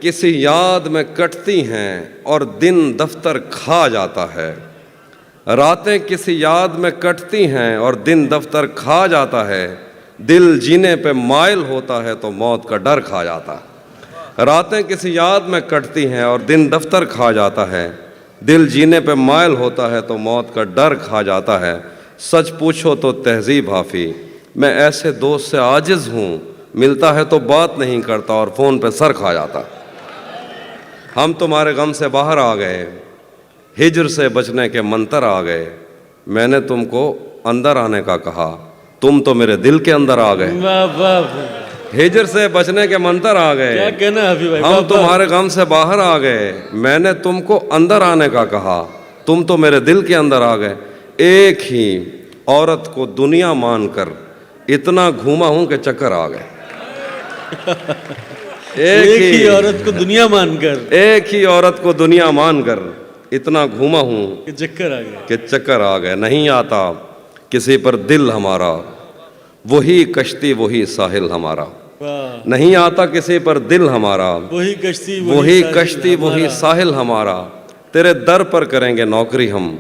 کسی یاد میں کٹتی ہیں اور دن دفتر کھا جاتا ہے، راتیں کسی یاد میں کٹتی ہیں اور دن دفتر کھا جاتا ہے، دل جینے پہ مائل ہوتا ہے تو موت کا ڈر کھا جاتا ہے۔ راتیں کسی یاد میں کٹتی ہیں اور دن دفتر کھا جاتا ہے، دل جینے پہ مائل ہوتا ہے تو موت کا ڈر کھا جاتا ہے۔ سچ پوچھو تو تہذیب حافی، میں ایسے دوست سے عاجز ہوں، ملتا ہے تو بات نہیں کرتا اور فون پہ سر کھا جاتا۔ ہم تمہارے غم سے باہر آ گئے، ہجر سے بچنے کے منتر آ گئے، میں نے تم کو اندر آنے کا کہا، تم تو میرے دل کے اندر آ گئے۔ واہ واہ واہ، ہجر سے بچنے کے منتر آ کیا گئے، کہنا ہے حفیظ بھائی، ہم واہ واہ۔ تمہارے غم سے باہر آ گئے، میں نے تم کو اندر آنے کا کہا، تم تو میرے دل کے اندر آ گئے۔ ایک ہی عورت کو دنیا مان کر اتنا گھوما ہوں کہ چکر آ گئے۔ ایک ہی عورت کو دنیا مان کر ایک ہی عورت کو دنیا مان کر اتنا گھوما ہوں کہ چکر آ گیا۔ کہ چکر آ گئے۔ نہیں آتا کسی پر دل ہمارا، وہی کشتی وہی ساحل ہمارا۔ واہ، نہیں آتا کسی پر دل ہمارا، وہی کشتی وہی ساحل کشتی وہی ہمارا۔ ساحل ہمارا۔ تیرے در پر کریں گے نوکری ہم،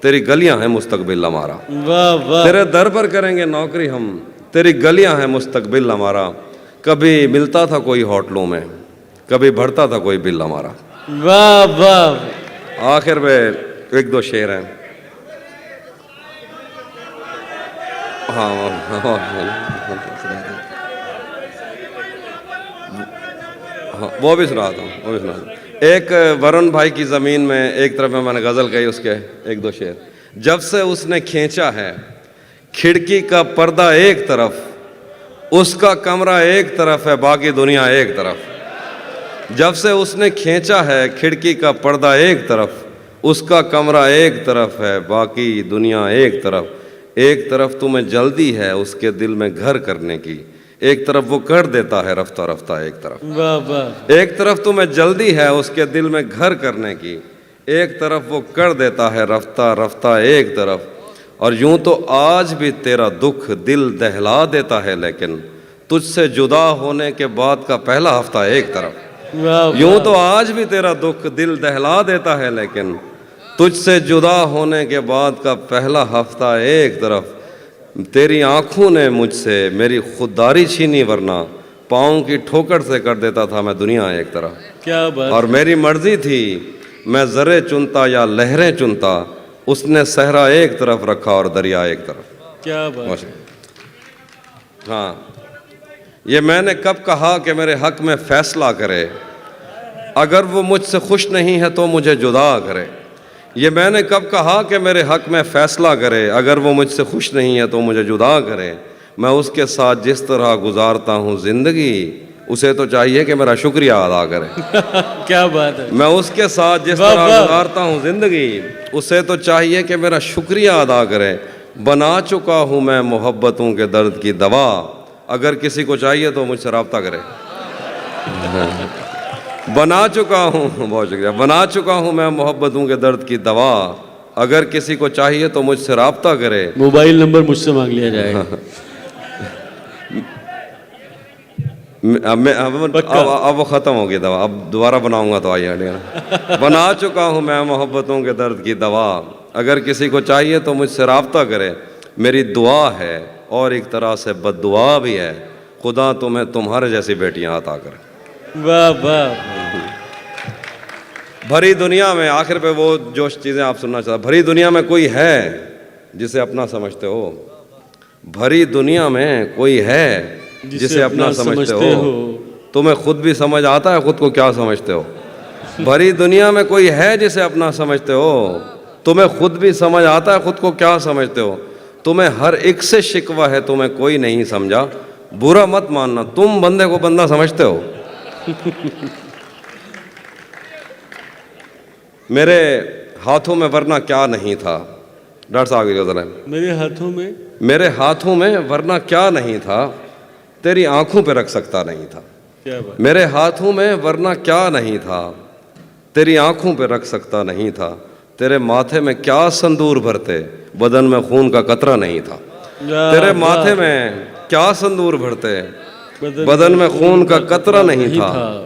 تیری گلیاں ہیں مستقبل ہمارا۔ واہ واہ، تیرے در پر کریں گے نوکری ہم، تیری گلیاں ہیں مستقبل ہمارا۔ کبھی ملتا تھا کوئی ہوٹلوں میں، کبھی بڑھتا تھا کوئی بل ہمارا۔ واہ واہ، آخر میں ایک دو شعر ہیں، وہ بھی سناتا ہوں۔ ایک ورن بھائی کی زمین میں ایک طرف میں نے غزل کہی، اس کے ایک دو شعر۔ جب سے اس نے کھینچا ہے کھڑکی کا پردہ ایک طرف، اس کا کمرہ ایک طرف ہے باقی دنیا ایک طرف۔ جب سے اس نے کھینچا ہے کھڑکی کا پردہ ایک طرف، اس کا کمرہ ایک طرف ہے باقی دنیا ایک طرف۔ ایک طرف تمہیں جلدی ہے اس کے دل میں گھر کرنے کی، ایک طرف وہ کر دیتا ہے رفتہ رفتہ ایک طرف۔ واہ واہ، ایک طرف تمہیں جلدی ہے اس کے دل میں گھر کرنے کی، ایک طرف وہ کر دیتا ہے رفتہ رفتہ ایک طرف۔ اور یوں تو آج بھی تیرا دکھ دل دہلا دیتا ہے، لیکن تجھ سے جدا ہونے کے بعد کا پہلا ہفتہ ایک طرف۔ واہ یوں تو آج بھی تیرا دکھ دل دہلا دیتا ہے، لیکن تجھ سے جدا ہونے کے بعد کا پہلا ہفتہ ایک طرف۔ تیری آنکھوں نے مجھ سے میری خودداری چھینی، ورنہ پاؤں کی ٹھوکر سے کر دیتا تھا میں دنیا ایک طرف۔ کیا بات، اور میری مرضی تھی میں زرے چنتا یا لہریں چنتا، اس نے صحرا ایک طرف رکھا اور دریا ایک طرف۔ کیا بات، ہاں، یہ میں نے کب کہا کہ میرے حق میں فیصلہ کرے، اگر وہ مجھ سے خوش نہیں ہے تو مجھے جدا کرے۔ یہ میں نے کب کہا کہ میرے حق میں فیصلہ کرے، اگر وہ مجھ سے خوش نہیں ہے تو مجھے جدا کرے۔ میں اس کے ساتھ جس طرح گزارتا ہوں زندگی، اسے تو چاہیے کہ میرا شکریہ ادا کرے۔ کیا بات ہے، میں اس کے ساتھ جس طرح گزارتا ہوں زندگی، اسے تو چاہیے کہ میرا شکریہ ادا کرے۔ بنا چکا ہوں میں محبتوں کے درد کی دوا، اگر کسی کو چاہیے تو مجھ سے رابطہ کرے۔ بنا چکا ہوں، بہت شکریہ، بنا چکا ہوں میں محبتوں کے درد کی دوا، اگر کسی کو چاہیے تو مجھ سے رابطہ کرے۔ موبائل نمبر مجھ سے مانگ لیا جائے گا۔ اب وہ ختم ہو گئی دوا، اب دوبارہ بناؤں گا تو آئیے ہٹے۔ بنا چکا ہوں میں محبتوں کے درد کی دوا، اگر کسی کو چاہیے تو مجھ سے رابطہ کرے۔ میری دعا ہے اور ایک طرح سے بد دعا بھی ہے، خدا تمہیں تمہارے جیسی بیٹیاں عطا کرے۔ واہ واہ، بھری دنیا میں، آخر پہ وہ جو چیزیں آپ سننا چاہتے، بھری دنیا میں کوئی ہے جسے اپنا سمجھتے ہو، بھری دنیا میں کوئی ہے جسے اپنا سمجھتے ہو، تمہیں خود بھی سمجھ آتا ہے خود کو کیا سمجھتے ہو۔ بھری دنیا میں کوئی ہے جسے اپنا سمجھتے ہو، تمہیں خود بھی سمجھ آتا ہے خود کو کیا سمجھتے ہو۔ تمہیں ہر ایک سے شکوہ ہے، تمہیں کوئی نہیں سمجھا، برا مت ماننا، تم بندے کو بندہ سمجھتے ہو۔ میرے ہاتھوں میں ورنہ کیا نہیں تھا، ڈاکٹر صاحب کی ذرا، میرے ہاتھوں میں، میرے ہاتھوں میں ورنہ کیا نہیں تھا، تیری آنکھوں پہ رکھ سکتا نہیں تھا۔ کیا بات، میرے ہاتھوں میں ورنہ کیا نہیں تھا، تیری آنکھوں پہ رکھ سکتا نہیں تھا۔ تیرے ماتھے میں کیا سندور بھرتے، بدن میں خون کا قطرہ نہیں تھا۔ تیرے ماتھے میں کیا سندور بھرتے، بدن میں خون کا قطرہ نہیں تھا۔